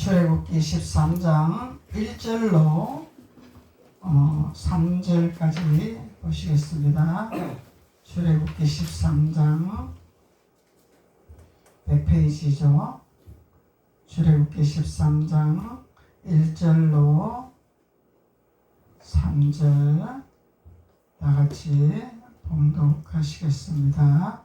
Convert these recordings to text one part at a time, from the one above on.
출애굽기 13장 1절로 3절까지 보시겠습니다. 출애굽기 13장 100페이지죠. 출애굽기 13장 1절로 3절 다같이 봉독하시겠습니다.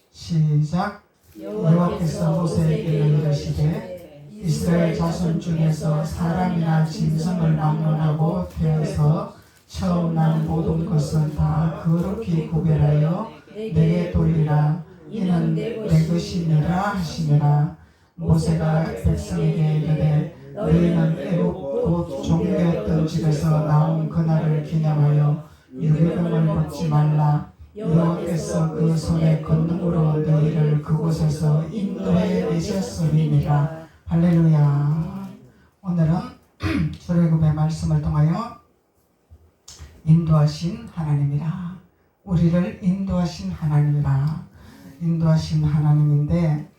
시작. 여호와께서 모세에게 이르시되 이스라엘 자손 중에서 사람이나 짐승을 막론하고 태어서 처음 난 모든 것은 다 거룩히 구별하여 내게 돌리라. 이는 내 것이니라 하시니라. 모세가 백성에게 이르되 너희는 애굽 곧 종되었던 집에서 나온 그날을 기념하여 유괴금을 먹지 말라. 여호와께서 그 손에 권능으로 너희를 그곳에서 인도해 내셨음이니라. 할렐루야. 오늘은 출애굽의 말씀을 통하여 인도하신 하나님이라, 우리를 인도하신 하나님이라, 인도하신 하나님인데,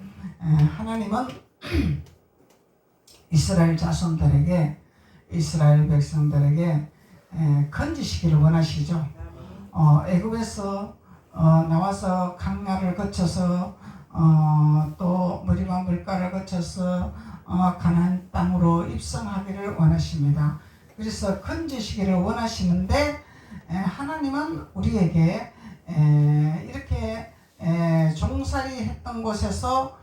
하나님은 이스라엘 자손들에게, 이스라엘 백성들에게 건지시기를 원하시죠. 애굽에서 나와서 강야를 거쳐서 또 무리와 물가를 거쳐서 가나안 땅으로 입성하기를 원하십니다. 그래서 건지시기를 원하시는데, 하나님은 우리에게 이렇게 종살이 했던 곳에서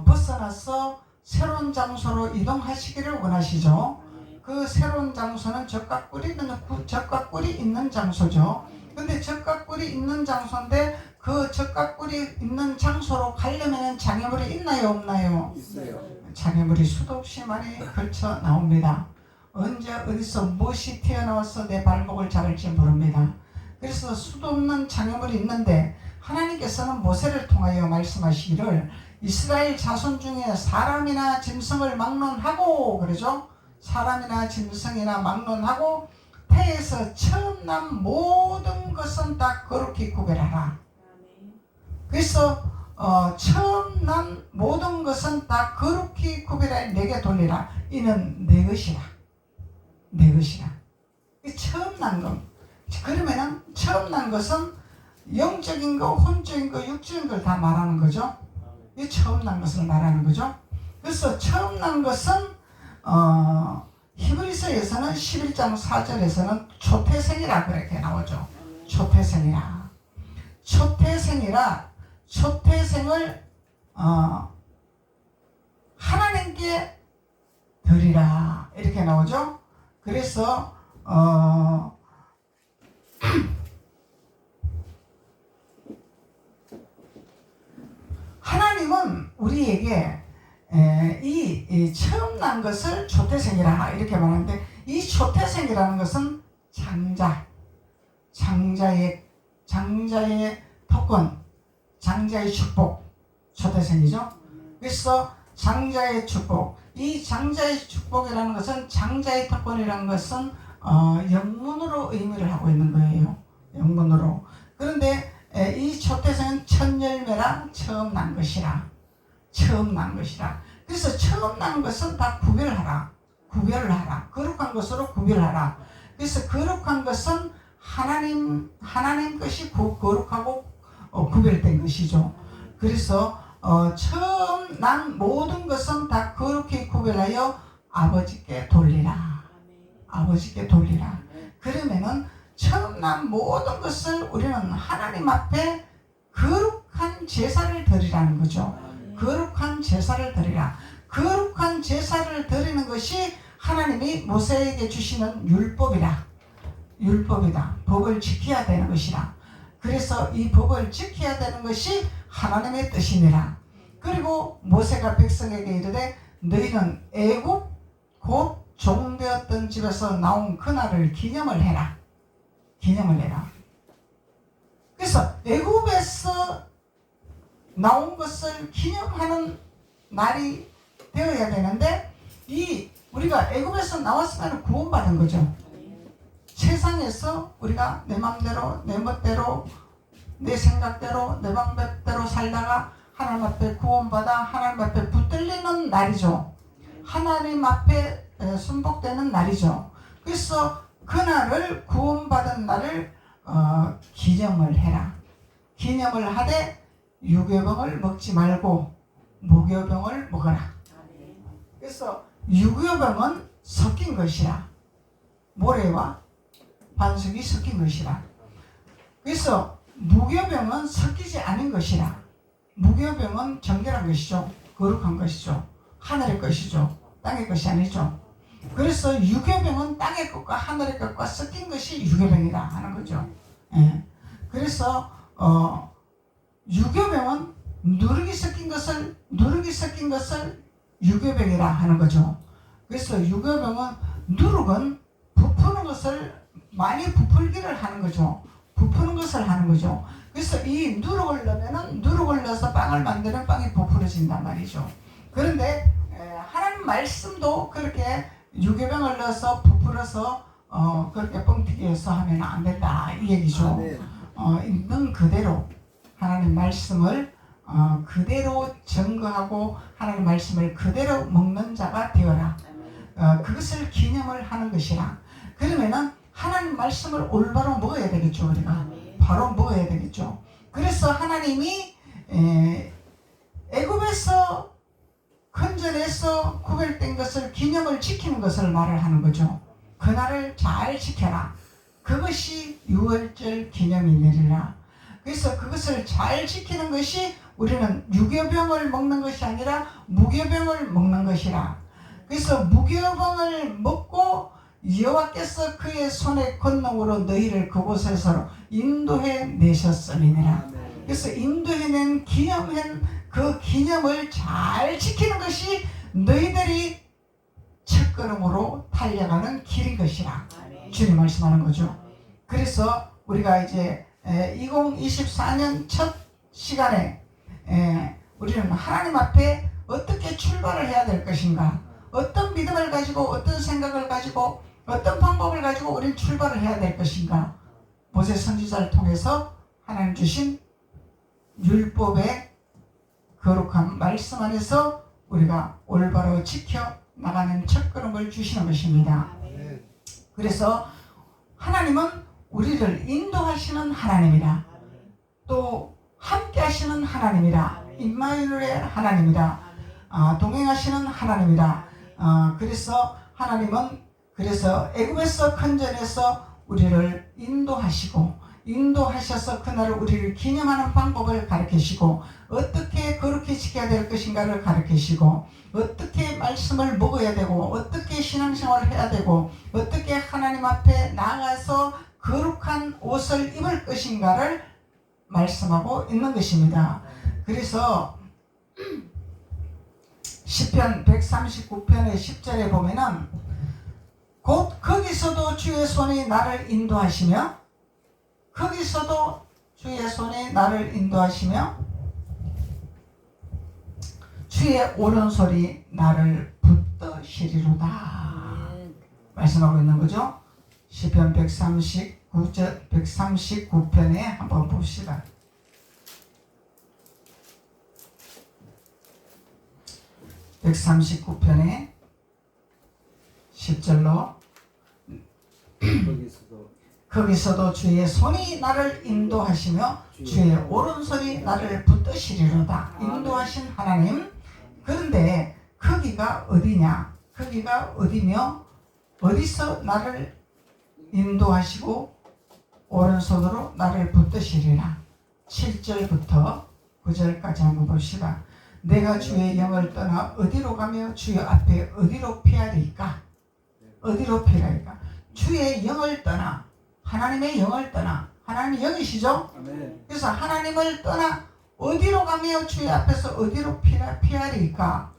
벗어나서 새로운 장소로 이동하시기를 원하시죠. 그 새로운 장소는 젖과 꿀이 있는 장소죠. 근데 젖과 꿀이 있는 장소인데, 그 젖과 꿀이 있는 장소로 가려면 장애물이 있나요, 없나요? 있어요. 장애물이 수도 없이 많이 걸쳐 나옵니다. 언제 어디서 무엇이 튀어나와서 내 발목을 잡을지 모릅니다. 그래서 수도 없는 장애물이 있는데, 하나님께서는 모세를 통하여 말씀하시기를 이스라엘 자손 중에 사람이나 짐승을 막론하고, 그러죠? 사람이나 짐승이나 막론하고 태에서 처음 난 모든 것은 다 거룩히 구별하라. 그래서 처음 난 모든 것은 다 거룩히 구별하여 내게 돌리라. 이는 내 것이라. 내 것이라. 처음 난 것. 그러면은 처음 난 것은 영적인 거, 혼적인 거, 육적인 걸 다 말하는 거죠. 이 처음 난 것을 말하는 거죠. 그래서 처음 난 것은 히브리서에서는 11장 4절에서는 초태생이라 그렇게 나오죠. 초태생이라. 초태생을 하나님께 드리라 이렇게 나오죠. 그래서 하나님은 우리에게 이 처음 난 것을 초태생이라 이렇게 말하는데, 이 초태생이라는 것은 장자의 특권, 장자의 축복, 초태생이죠. 그래서 장자의 축복, 이 장자의 축복이라는 것은, 장자의 특권이라는 것은 영문으로 의미를 하고 있는 거예요. 영문으로. 그런데 이 초태생은 첫 열매라, 처음 난 것이라. 처음 난 것이라. 그래서 처음 난 것은 다 구별하라. 거룩한 것으로 구별하라. 그래서 거룩한 것은 하나님 것이 거룩하고 구별된 것이죠. 그래서 처음 난 모든 것은 다 거룩히 구별하여 아버지께 돌리라. 아버지께 돌리라. 그러면은 처음 난 모든 것을 우리는 하나님 앞에 거룩한 제사를 드리라는 거죠. 거룩한 제사를 드리라. 거룩한 제사를 드리는 것이 하나님이 모세에게 주시는 율법이다. 법을 지켜야 되는 것이라. 그래서 이 법을 지켜야 되는 것이 하나님의 뜻이니라. 그리고 모세가 백성에게 이르되 너희는 애굽 곧 종되었던 집에서 나온 그날을 기념을 해라. 그래서 애굽에서 나온 것을 기념하는 날이 되어야 되는데, 우리가 애굽에서 나왔으면 구원받은 거죠. 세상에서 우리가 내 맘대로, 내 멋대로, 내 생각대로, 내 방법대로 살다가 하나님 앞에 구원받아 하나님 앞에 붙들리는 날이죠. 하나님 앞에 순복되는 날이죠. 그래서 그날을 구원받은 날을 기념을 해라. 기념을 하되 유교병을 먹지 말고 무교병을 먹어라. 그래서 유교병은 섞인 것이라. 모래와 반석이 섞인 것이라. 그래서 무교병은 섞이지 않은 것이라. 무교병은 정결한 것이죠. 거룩한 것이죠. 하늘의 것이죠. 땅의 것이 아니죠. 그래서 유교병은 땅의 것과 하늘의 것과 섞인 것이 유교병이다 하는 거죠. 예. 그래서 유교병은 누룩이 섞인 것을 유교병이라 하는 거죠. 그래서 유교병은 누룩은 부푸는 것을 많이 부풀기를 하는 거죠. 부푸는 것을 하는 거죠. 그래서 이 누룩을 넣으면은 누룩을 넣어서 빵을 만드는 빵이 부풀어진단 말이죠. 그런데 하나님 말씀도 그렇게 유교병을 넣어서 부풀어서 그렇게 뻥튀기해서 하면 안 된다 이 얘기죠. 있는 그대로 하나님 말씀을 그대로 증거하고 하나님 말씀을 그대로 먹는 자가 되어라. 그것을 기념을 하는 것이라. 그러면은 하나님 말씀을 올바로 먹어야 되겠죠. 우리가 바로 먹어야 되겠죠. 그래서 하나님이 애굽에서 건져내서 구별된 것을 기념을 지키는 것을 말을 하는 거죠. 그날을 잘 지켜라. 그것이 유월절 기념이 되리라. 그래서 그것을 잘 지키는 것이 우리는 유교병을 먹는 것이 아니라 무교병을 먹는 것이라. 그래서 무교병을 먹고 여호와께서 그의 손의 권능으로 너희를 그곳에서 인도해 내셨음이니라. 그래서 인도해낸 기념한 그 기념을 잘 지키는 것이 너희들이 첫걸음으로 달려가는 길인 것이라. 주님 말씀하는 거죠. 그래서 우리가 이제 2024년 첫 시간에 우리는 하나님 앞에 어떻게 출발을 해야 될 것인가, 어떤 믿음을 가지고 어떤 생각을 가지고 어떤 방법을 가지고 우리는 출발을 해야 될 것인가. 모세 선지자를 통해서 하나님 주신 율법의 거룩한 말씀 안에서 우리가 올바로 지켜 나가는 첫걸음을 주시는 것입니다. 그래서 하나님은 우리를 인도하시는 하나님이라. 또 함께 하시는 하나님이라. 임마누엘의 하나님이라. 동행하시는 하나님이라. 그래서 하나님은 애굽에서 건져내서 우리를 인도하셔서 그날을 우리를 기념하는 방법을 가르치시고 어떻게 그렇게 지켜야 될 것인가를 가르치시고 어떻게 말씀을 먹어야 되고 어떻게 신앙생활을 해야 되고 어떻게 하나님 앞에 나아가서 거룩한 옷을 입을 것인가를 말씀하고 있는 것입니다. 그래서 시편 139편의 10절에 보면은 곧 거기서도 주의 손이 나를 인도하시며 주의 오른손이 나를 붙드시리로다 말씀하고 있는 거죠. 시편 139편에 한번 봅시다. 139편에 10절로 거기서도 주의 손이 나를 인도하시며 주의 오른손이 나를 붙드시리로다. 인도하신 하나님. 그런데 거기가 어디냐? 거기가 어디며 어디서 나를 인도하시고 오른손으로 나를 붙드시리라. 7절부터 9절까지 한번 봅시다. 내가 주의 영을 떠나 어디로 가며 주의 앞에 어디로 피하리까? 어디로 피하리까? 주의 영을 떠나, 하나님의 영을 떠나, 하나님의 영이시죠? 아멘. 그래서 하나님을 떠나 어디로 가며 주의 앞에서 어디로 피하리까?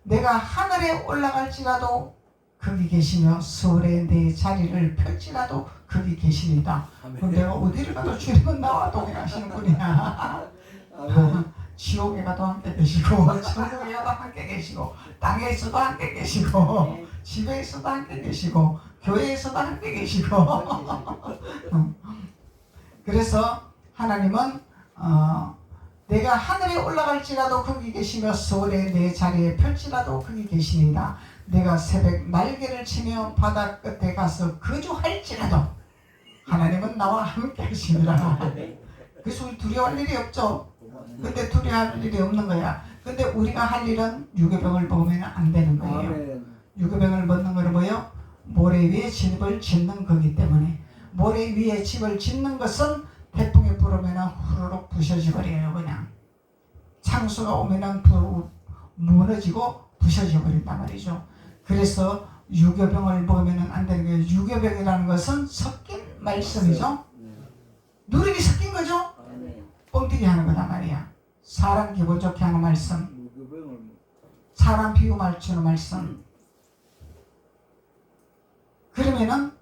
내가 하늘에 올라갈지라도 거기 계시며 서울에 내 자리를 펼지라도 거기 계시니다. 그럼 내가 어디를 가도 주님은 나와 동행하시는 분이야. 지옥에 가도 함께 계시고 천국에 가도 함께 계시고 땅에 있어도 함께 계시고 집에 있어도 함께 계시고 교회에서도 함께 계시고 그래서 하나님은 내가 하늘에 올라갈지라도 거기 계시며 서울에 내 자리에 펼지라도 거기 계시니라. 내가 새벽 날개를 치며 바다 끝에 가서 거주할지라도 하나님은 나와 함께 하시니라. 그래서 우리 두려워할 일이 없죠. 근데 두려워할 일이 없는 거야. 근데 우리가 할 일은 유교병을 먹으면 안 되는 거예요. 유교병을 먹는 거는 뭐예요? 모래 위에 집을 짓는 거기 때문에. 모래 위에 집을 짓는 것은 태풍이 불으면 후루룩 부셔져 버려요. 그냥 창수가 오면 무너지고 부셔져 버린단 말이죠. 그래서 유교병을 먹으면 안 되는 거예요. 유교병이라는 것은 섞인 말씀이죠. 누룩이 섞인 거죠. 뻥튀기 하는 거단 말이야. 사람 기분 좋게 하는 말씀, 사람 비유 맞추는 말씀. 그러면은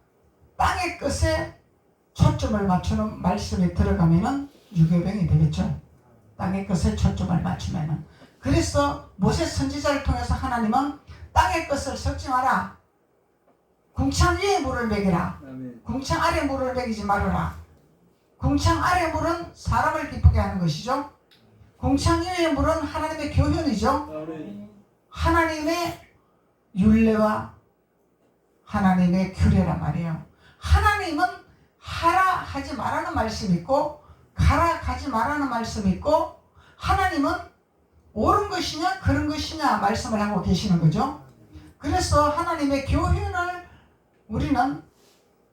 땅의 끝에 초점을 맞추는 말씀이 들어가면은 유교병이 되겠죠. 땅의 끝에 초점을 맞추면은. 그래서 모세 선지자를 통해서 하나님은 땅의 끝을 섞지 마라. 궁창 위에 물을 먹이라. 궁창 아래 물을 먹이지 말아라. 궁창 아래 물은 사람을 기쁘게 하는 것이죠. 궁창 위의 물은 하나님의 교훈이죠. 하나님의 율례와 하나님의 규례란 말이에요. 하나님은 하라 하지 말라는 말씀이 있고 가라 가지 말라는 말씀이 있고, 하나님은 옳은 것이냐 그런 것이냐 말씀을 하고 계시는 거죠. 그래서 하나님의 교훈을 우리는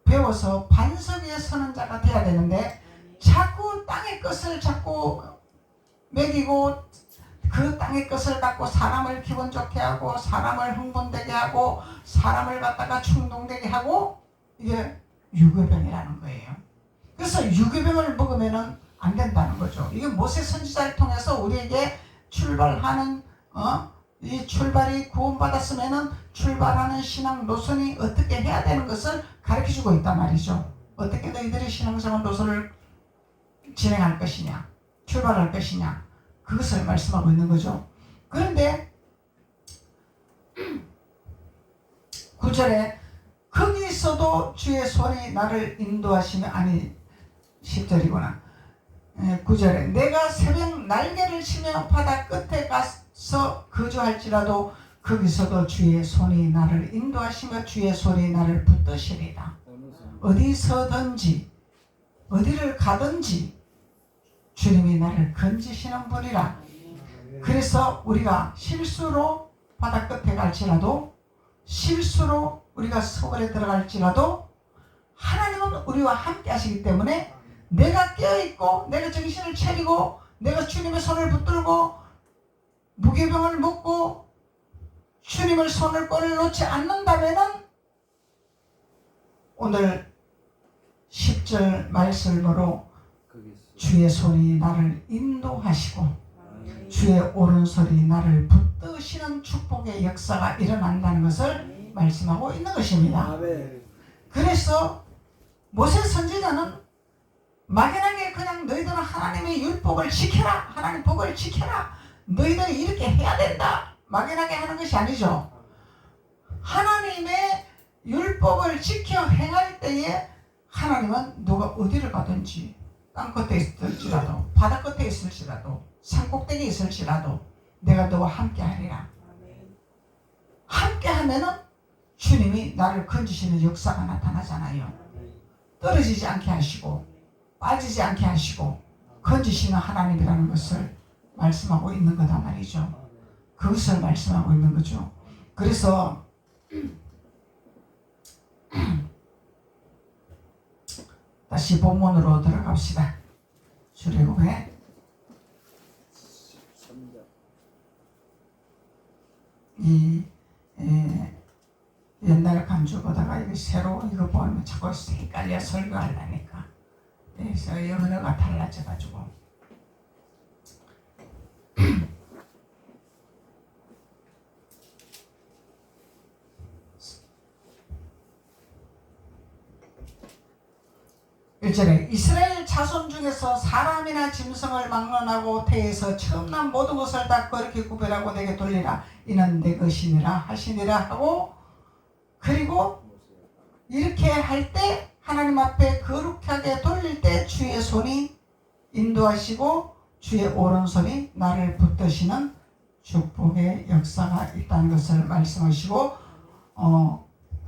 배워서 반석 위에 서는 자가 돼야 되는데, 자꾸 땅의 것을 자꾸 먹이고 그 땅의 것을 갖고 사람을 기분 좋게 하고 사람을 흥분되게 하고 사람을 갖다가 충동되게 하고, 이게 유교병이라는 거예요. 그래서 유교병을 먹으면 안 된다는 거죠. 이게 모세 선지자를 통해서 우리에게 출발하는 이 출발이 구원받았으면은 출발하는 신앙 노선이 어떻게 해야 되는 것을 가르쳐주고 있단 말이죠. 어떻게 너희들이 신앙생활 노선을 진행할 것이냐, 출발할 것이냐, 그것을 말씀하고 있는 거죠. 그런데 9절에 거기서도 주의 손이 나를 인도하시며, 아니 10절이구나. 9절에 내가 새벽 날개를 치며 바다 끝에 가서 거주할지라도 거기서도 주의 손이 나를 인도하시며 주의 손이 나를 붙드시리라. 어디서든지 어디를 가든지 주님이 나를 건지시는 분이라. 그래서 우리가 실수로 바다 끝에 갈지라도, 실수로 우리가 서울에 들어갈지라도 하나님은 우리와 함께 하시기 때문에 내가 깨어있고 내가 정신을 차리고 내가 주님의 손을 붙들고 무교병을 먹고 주님을 손을 꼴을 놓지 않는다면 오늘 10절 말씀으로 주의 손이 나를 인도하시고 주의 오른손이 나를 붙드시는 축복의 역사가 일어난다는 것을 말씀하고 있는 것입니다. 그래서 모세 선지자는 막연하게 그냥 너희들은 하나님의 율법을 지켜라, 하나님 법을 지켜라, 너희들이 이렇게 해야 된다, 막연하게 하는 것이 아니죠. 하나님의 율법을 지켜 행할 때에 하나님은 너가 어디를 가든지, 땅 끝에 있을지라도 바다 끝에 있을지라도 산꼭대기에 있을지라도 내가 너와 함께 하리라. 함께 하면은 주님이 나를 건지시는 역사가 나타나잖아요. 떨어지지 않게 하시고 빠지지 않게 하시고 건지시는 하나님이라는 것을 말씀하고 있는 거다 말이죠. 그것을 말씀하고 있는 거죠. 그래서 다시 본문으로 들어갑시다. 출애굽에 옛날 간주 보다가 이거 새로 이거 보면 자꾸 헷갈려 설교하려니까. 그래서 언어가 달라져가지고 일절에 이스라엘 자손 중에서 사람이나 짐승을 막론하고 태에서 처음 난 모든 것을 다 그렇게 구별하고 내게 돌리라. 이는 내 것이니라 하시니라 하고, 그리고 이렇게 할 때 하나님 앞에 거룩하게 돌릴 때 주의 손이 인도하시고 주의 오른손이 나를 붙드시는 축복의 역사가 있다는 것을 말씀하시고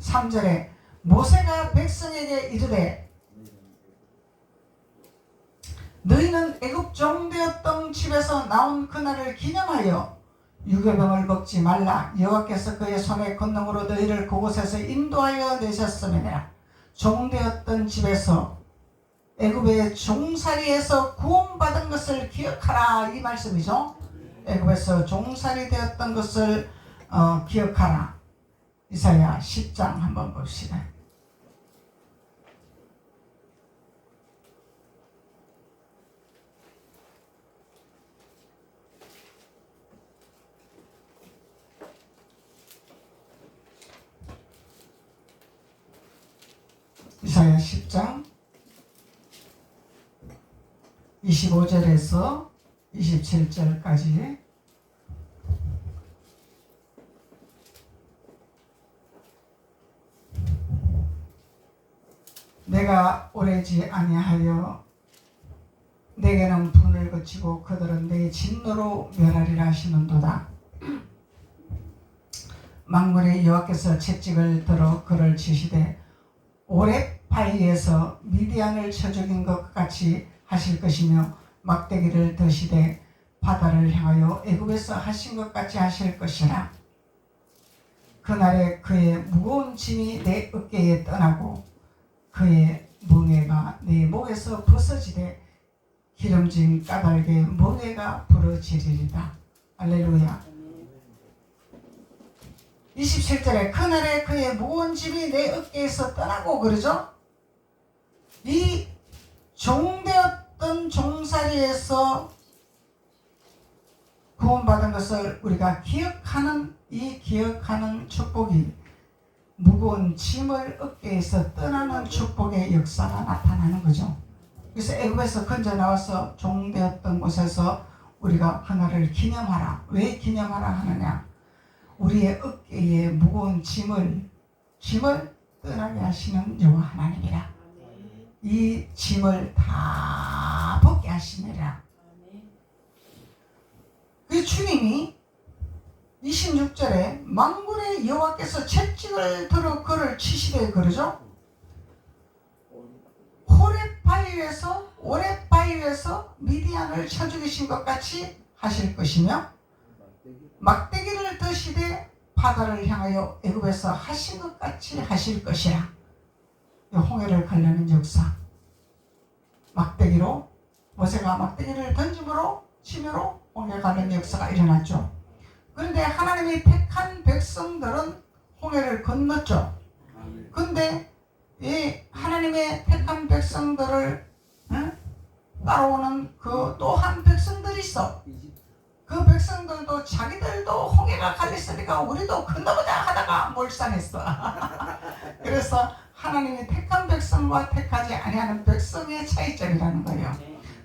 3절에 모세가 백성에게 이르되 너희는 애굽 종되었던 집에서 나온 그날을 기념하여 유교병을 먹지 말라. 여호와께서 그의 손의 권능으로 너희를 그곳에서 인도하여 내셨음이니라. 종되었던 집에서 애굽의 종살이에서 구원받은 것을 기억하라, 이 말씀이죠. 애굽에서 종살이 되었던 것을 기억하라. 이사야 10장 한번 봅시다. 이사야 10장 25절에서 27절까지 내가 오래지 아니하여 내게는 분을 거치고 그들은 내 진노로 멸하리라 하시는도다. 만군의 여호와께서 채찍을 들어 그를 치시되 오렙바위에서 미디안을 쳐 죽인 것 같이 하실 것이며 막대기를 드시되 바다를 향하여 애굽에서 하신 것 같이 하실 것이라. 그날에 그의 무거운 짐이 내 어깨에 떠나고 그의 멍에가 내 목에서 벗어지되 기름진 까닭에 멍에가 부러지리이다. 할렐루야. 27절에 그날에 그의 무거운 짐이 내 어깨에서 떠나고 그러죠. 이 종되었던 종살이에서 구원받은 것을 우리가 기억하는 이 기억하는 축복이 무거운 짐을 어깨에서 떠나는 축복의 역사가 나타나는 거죠. 그래서 애굽에서 건져 나와서 종되었던 곳에서 우리가 하나를 기념하라. 왜 기념하라 하느냐? 우리의 어깨에 무거운 짐을 떠나게 하시는 여호와 하나님이라. 이 짐을 다 벗게 하시느라. 그 주님이 26절에 만군의 여호와께서 채찍을 들어 그를 치시되 그러죠. 오렙바위에서 미디안을 쳐 죽이신 것 같이 하실 것이며 막대기를 드시되 바다를 향하여 애굽에서 하신 것 같이 하실 것이라. 홍해를 가르는 역사. 막대기로 모세가 막대기를 던짐으로 치므로 홍해 가르는 역사가 일어났죠. 그런데 하나님이 택한 백성들은 홍해를 건넜죠. 그런데 이 하나님의 택한 백성들을 따라오는 그 또 한 백성들이 있어. 그 백성들도 자기들도 홍해가 갈렸으니까 우리도 건너보자 하다가 몰상했어. 그래서 하나님이 택한 백성과 택하지 아니하는 백성의 차이점이라는 거예요.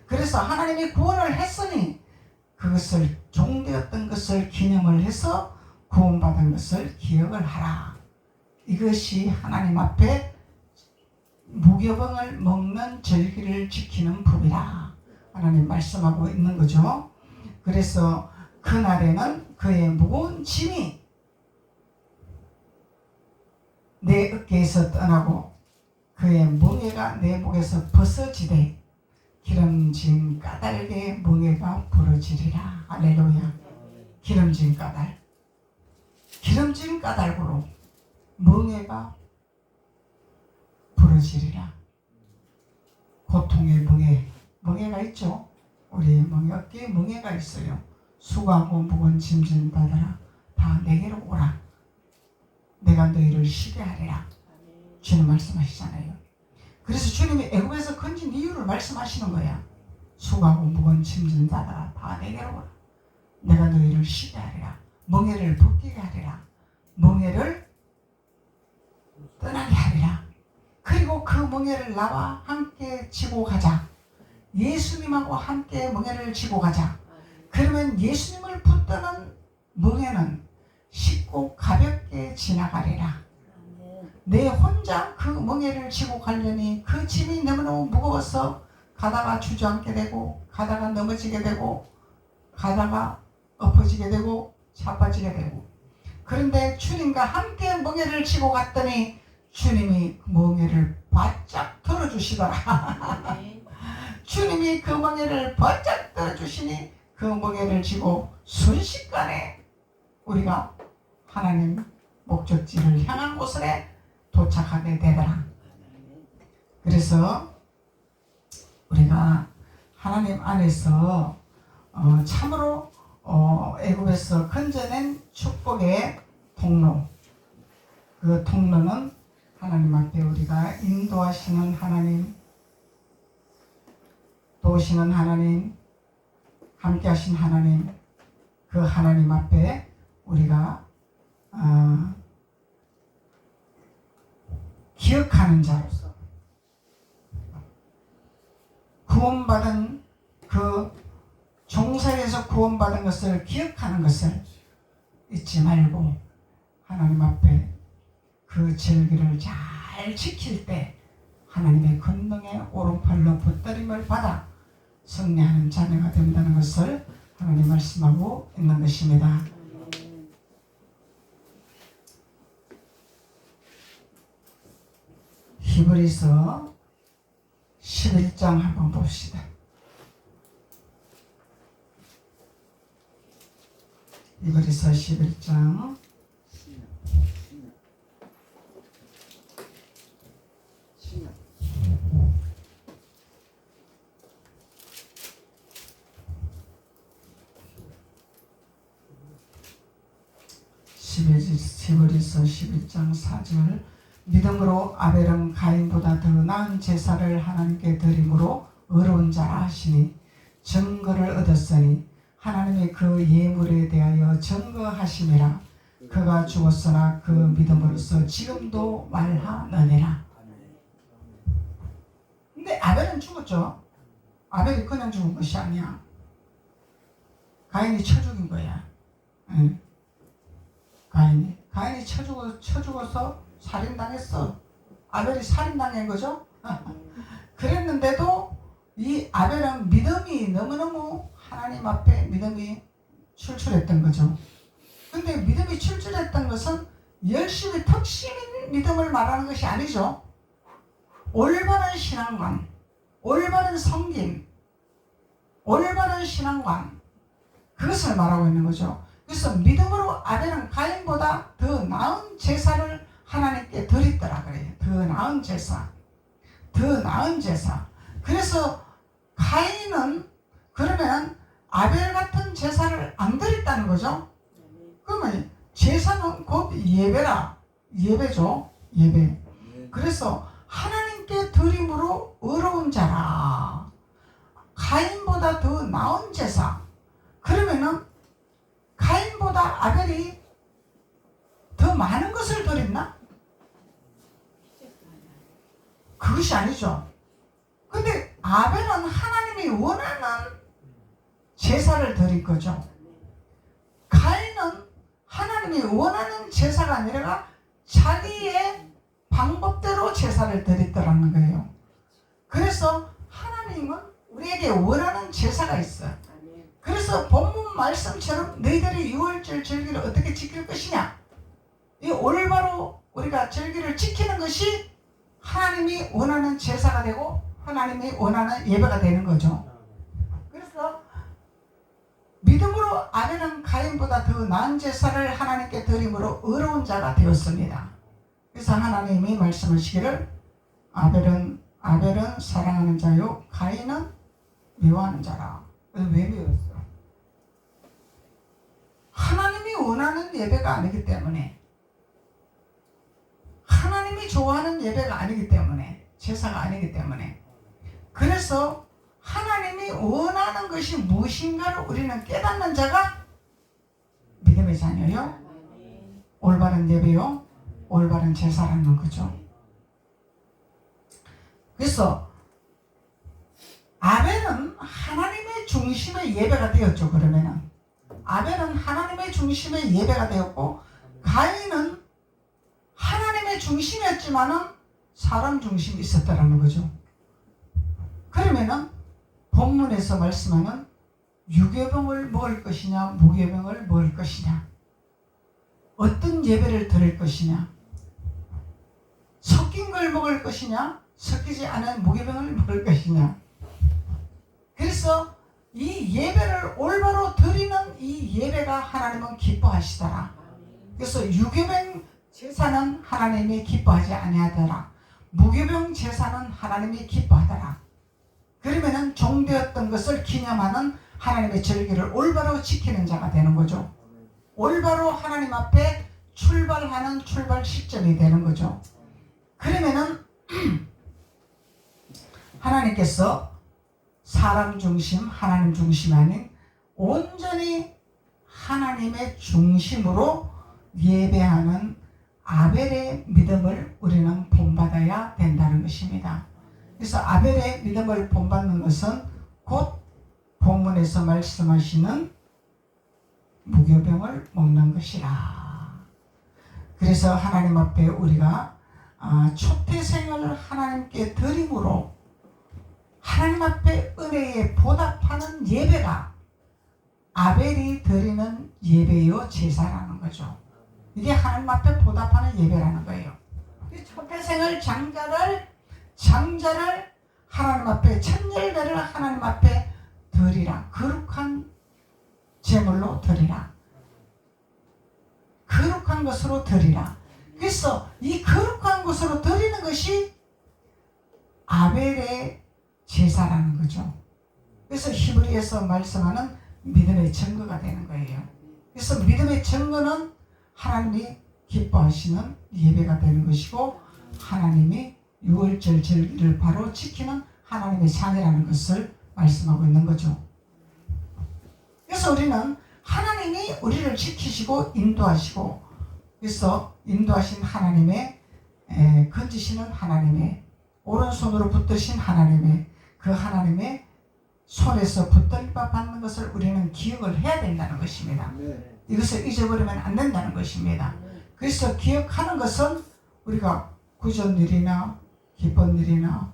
그래서 하나님이 구원을 했으니 그것을 종되었던 것을 기념을 해서 구원받은 것을 기억을 하라. 이것이 하나님 앞에 무교병을 먹는 절기를 지키는 법이라 하나님 말씀하고 있는 거죠. 그래서 그날에는 그의 무거운 짐이 내 어깨에서 떠나고 그의 멍에가 내 목에서 벗어지되 기름진 까닭에 멍에가 부러지리라. 할렐루야. 기름진 까닭. 기름진 까닭으로 멍에가 부러지리라. 고통의 멍에가 있죠. 우리 어깨에 멍에가 있어요. 수고하고 무거운 짐진 자들아 다 내게로 오라. 내가 너희를 쉬게 하리라. 주님 말씀하시잖아요. 그래서 주님이 애굽에서 건진 이유를 말씀하시는 거야. 수고하고 무거운 짐진 자들아 다 내게로 오라. 내가 너희를 쉬게 하리라. 멍에를 벗기게 하리라. 멍에를 떠나게 하리라. 그리고 그 멍에를 나와 함께 지고 가자. 예수님하고 함께 멍에를 지고 가자. 그러면 예수님을 붙드는 멍에는 쉽고 가볍게 지나가리라. 내 혼자 그 멍에를 지고 가려니 그 짐이 너무너무 무거워서 가다가 주저앉게 되고, 가다가 넘어지게 되고, 가다가 엎어지게 되고, 자빠지게 되고. 그런데 주님과 함께 멍에를 지고 갔더니 주님이 멍에를 바짝 들어주시더라. 주님이 그 멍에를 바짝 들어주시니 그 멍에를 지고 순식간에 우리가 하나님 목적지를 향한 곳에 도착하게 되더라. 그래서 우리가 하나님 안에서 참으로 애굽에서 건져낸 축복의 통로, 그 통로는 하나님 앞에 우리가 인도하시는 하나님, 도우시는 하나님, 함께 하신 하나님, 그 하나님 앞에 우리가 기억하는 자로서 구원받은 그 종살이에서 구원받은 것을 기억하는 것을 잊지 말고 하나님 앞에 그 절기를 잘 지킬 때 하나님의 권능의 오른팔로 붙들림을 받아 승리하는 자녀가 된다는 것을 하나님 말씀하고 있는 것입니다. 히브리서 11장 한번 봅시다. 히브리서 11장 11장 4절 믿음으로 아벨은 가인보다 더 나은 제사를 하나님께 드림으로 의로운 자라 하시니 증거를 얻었으니 하나님이 그 예물에 대하여 증거하심이라. 그가 죽었으나 그 믿음으로써 지금도 말하느니라. 근데 아벨은 죽었죠. 아벨이 그냥 죽은 것이 아니야. 가인이 쳐 죽인 거야. 응. 가인이 쳐 죽어서 살인당했어. 아벨이 살인당한 거죠. 그랬는데도 이 아벨은 믿음이 너무너무 하나님 앞에 믿음이 출출했던 거죠. 근데 믿음이 출출했던 것은 열심히 턱심인 믿음을 말하는 것이 아니죠. 올바른 신앙관, 올바른 섬김, 올바른 신앙관, 그것을 말하고 있는 거죠. 그래서 믿음으로 아벨은 가인보다 더 나은 제사를 하나님께 드렸더라 그래요. 더 나은 제사, 더 나은 제사. 그래서 가인은 그러면 아벨 같은 제사를 안 드렸다는 거죠. 그러면 제사는 곧 예배라, 예배죠, 예배. 그래서 하나님께 드림으로 의로운 자라. 가인보다 더 나은 제사. 그러면은 가인보다 아벨이 더 많은 것을 드렸나? 그것이 아니죠. 근데 아벨은 하나님이 원하는 제사를 드릴 거죠. 가인은 하나님이 원하는 제사가 아니라 자기의 방법대로 제사를 드렸더라는 거예요. 그래서 하나님은 우리에게 원하는 제사가 있어요. 그래서 본문 말씀처럼 너희들이 6월절 절기를 어떻게 지킬 것이냐, 이 올바로 우리가 절기를 지키는 것이 하나님이 원하는 제사가 되고 하나님이 원하는 예배가 되는 거죠. 그래서 믿음으로 아벨은 가인보다 더 나은 제사를 하나님께 드림으로 의로운 자가 되었습니다. 그래서 하나님이 말씀하시기를 아벨은 사랑하는 자요 가인은 미워하는 자라. 왜 미웠어? 하나님이 원하는 예배가 아니기 때문에, 하나님이 좋아하는 예배가 아니기 때문에, 제사가 아니기 때문에. 그래서 하나님이 원하는 것이 무엇인가를 우리는 깨닫는 자가 믿음의 자녀요, 올바른 예배요, 올바른 제사라는 거죠. 그래서 아벨은 하나님의 중심의 예배가 되었죠. 그러면은 아벨은 하나님의 중심의 예배가 되었고, 가인은 하나님의 중심이었지만은 사람 중심이 있었다라는 거죠. 그러면은 본문에서 말씀하는 유교병을 먹을 것이냐 무교병을 먹을 것이냐, 어떤 예배를 드릴 것이냐, 섞인 걸 먹을 것이냐 섞이지 않은 무교병을 먹을 것이냐. 그래서 이 예배를 올바로 드리는 이 예배가 하나님은 기뻐하시더라. 그래서 유교병 제사는 하나님이 기뻐하지 아니하더라. 무교병 제사는 하나님이 기뻐하더라. 그러면은 종되었던 것을 기념하는 하나님의 절기를 올바로 지키는 자가 되는 거죠. 올바로 하나님 앞에 출발하는 출발 시점이 되는 거죠. 그러면은 하나님께서 사람 중심, 하나님 중심 아닌 온전히 하나님의 중심으로 예배하는 아벨의 믿음을 우리는 본받아야 된다는 것입니다. 그래서 아벨의 믿음을 본받는 것은 곧 본문에서 말씀하시는 무교병을 먹는 것이라. 그래서 하나님 앞에 우리가 초태생을 하나님께 드림으로 하나님 앞에 은혜에 보답하는 예배가 아벨이 드리는 예배요 제사라는 거죠. 이게 하나님 앞에 보답하는 예배라는 거예요. 초태생을 장자를 하나님 앞에, 첫 열매를 하나님 앞에 드리라. 거룩한 제물로 드리라. 거룩한 것으로 드리라. 그래서 이 거룩한 것으로 드리는 것이 아벨의 제사라는 거죠. 그래서 히브리에서 말씀하는 믿음의 증거가 되는 거예요. 그래서 믿음의 증거는 하나님이 기뻐하시는 예배가 되는 것이고, 하나님이 유월절 절기를 바로 지키는 하나님의 자녀라는 것을 말씀하고 있는 거죠. 그래서 우리는 하나님이 우리를 지키시고 인도하시고, 그래서 인도하신 하나님의, 건지시는 하나님의, 오른손으로 붙드신 하나님의, 그 하나님의 손에서 붙들림을 받는 것을 우리는 기억을 해야 된다는 것입니다. 이것을 잊어버리면 안 된다는 것입니다. 그래서 기억하는 것은 우리가 구전 일이나 기쁜 일이나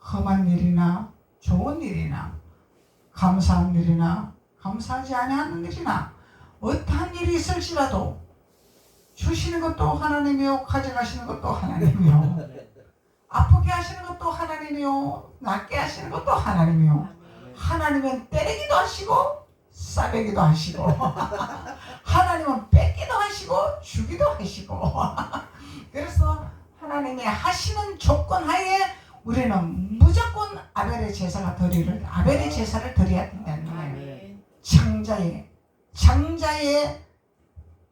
험한 일이나 좋은 일이나 감사한 일이나 감사하지 아니하는 일이나 어떠한 일이 있을지라도 주시는 것도 하나님이요, 가져가시는 것도 하나님이요, 아프게 하시는 것도 하나님이요, 낫게 하시는 것도 하나님이요. 하나님은 때리기도 하시고 싸매기도 하시고 하나님은 뺏기도 하시고 주기도 하시고 그래서 하나님이 하시는 조건 하에 우리는 무조건 아벨의 제사를 드려야 된다는 거예요. 장자의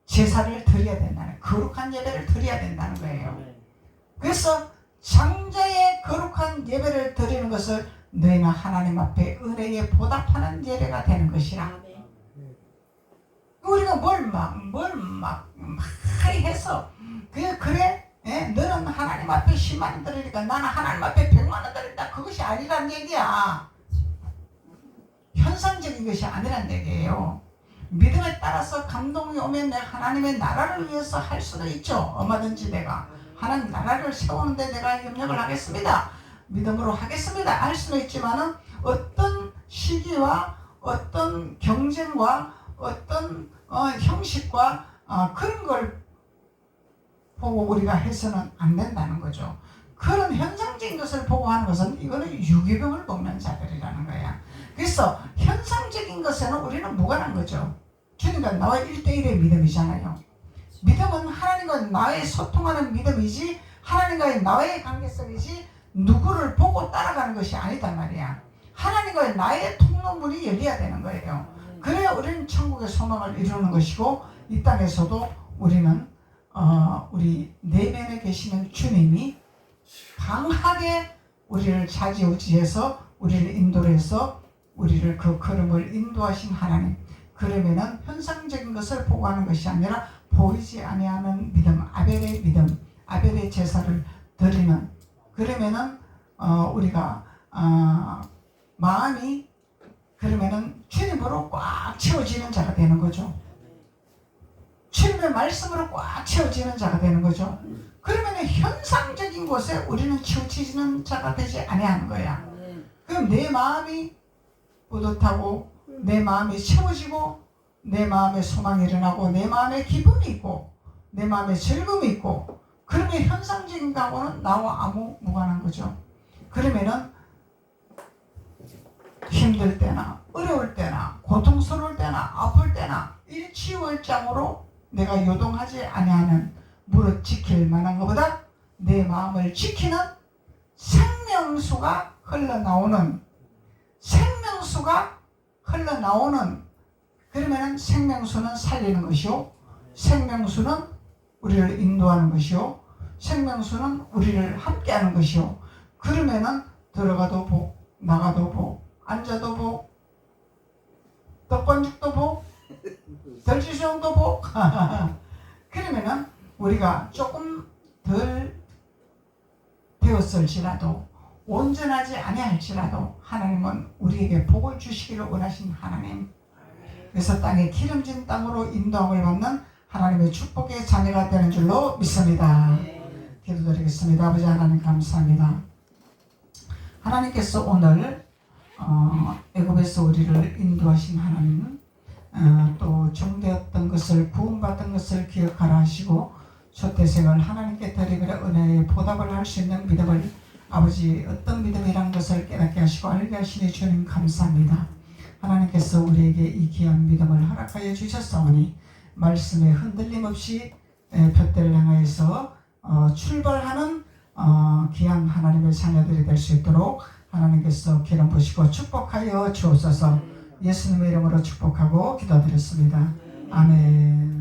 제사를 드려야 된다는, 거룩한 예배를 드려야 된다는 거예요. 그래서 장자의 거룩한 예배를 드리는 것을 너희는 하나님 앞에 은혜에 보답하는 예배가 되는 것이라. 우리가 뭘 해서 그래? 너는 하나님 앞에 10만 원 드리니까 나는 하나님 앞에 100만 원 드린다. 그것이 아니란 얘기야. 현상적인 것이 아니란 얘기예요. 믿음에 따라서 감동이 오면 내가 하나님의 나라를 위해서 할 수도 있죠. 얼마든지 내가 하나님 나라를 세우는데 내가 협력을 하겠습니다. 믿음으로 하겠습니다. 할 수는 있지만은 어떤 시기와 어떤 경쟁과 어떤 형식과 그런 걸 보고 우리가 해서는 안 된다는 거죠. 그런 현상적인 것을 보고 하는 것은 이거는 유기병을 먹는 자들이라는 거야. 그래서 현상적인 것에는 우리는 무관한 거죠. 주님과 나와 1대1의 믿음이잖아요. 믿음은 하나님과 나의 소통하는 믿음이지, 하나님과의 나의 관계성이지 누구를 보고 따라가는 것이 아니단 말이야. 하나님과의 나의 통로문이 열려야 되는 거예요. 그래야 우리는 천국의 소망을 이루는 것이고, 이 땅에서도 우리는 우리 내면에 계시는 주님이 강하게 우리를 좌지우지해서 우리를 인도를 해서 우리를 그 걸음을 인도하신 하나님. 그러면은 현상적인 것을 보고 하는 것이 아니라 보이지 아니하는 믿음, 아벨의 믿음, 아벨의 제사를 드리는, 그러면은 우리가 마음이 그러면은 주님으로 꽉 채워지는 자가 되는 거죠. 주님의 말씀으로 꽉 채워지는 자가 되는 거죠. 그러면 현상적인 곳에 우리는 치우치는 자가 되지 아니하는 거야. 그럼 내 마음이 뿌듯하고 내 마음이 채워지고 내 마음에 소망이 일어나고 내 마음에 기쁨이 있고 내 마음에 즐거움이 있고 그러면 현상적인 거하고는 나와 아무 무관한 거죠. 그러면은 힘들 때나 어려울 때나 고통스러울 때나 아플 때나 일취월장으로 내가 요동하지 아니하는 무릇 지킬 만한 것보다 내 마음을 지키는 생명수가 흘러나오는 그러면은 생명수는 살리는 것이요 생명수는 우리를 인도하는 것이요 생명수는 우리를 함께하는 것이요 그러면은 들어가도 복 나가도 복 앉아도 복 떡반죽도 복 덜지수용도 복 그러면은 우리가 조금 덜 되었을지라도 온전하지 아니할지라도 하나님은 우리에게 복을 주시기를 원하신 하나님 그래서 땅에 기름진 땅으로 인도함을 받는 하나님의 축복의 자녀가 되는 줄로 믿습니다. 기도드리겠습니다. 아버지 하나님 감사합니다. 하나님께서 오늘 애굽에서 우리를 인도하신 하나님은 또 종되었던 것을 구원받은 것을 기억하라 하시고 초대생을 하나님께 드리기를 은혜에 보답을 할 수 있는 믿음을 아버지 어떤 믿음이란 것을 깨닫게 하시고 알게 하시니 주님 감사합니다. 하나님께서 우리에게 이 귀한 믿음을 허락하여 주셨사오니 말씀에 흔들림 없이 둯대를 향하여서 출발하는 귀한 하나님의 자녀들이 될 수 있도록 하나님께서 기름 부으시고 축복하여 주옵소서. 예수님의 이름으로 축복하고 기도드렸습니다. 아멘.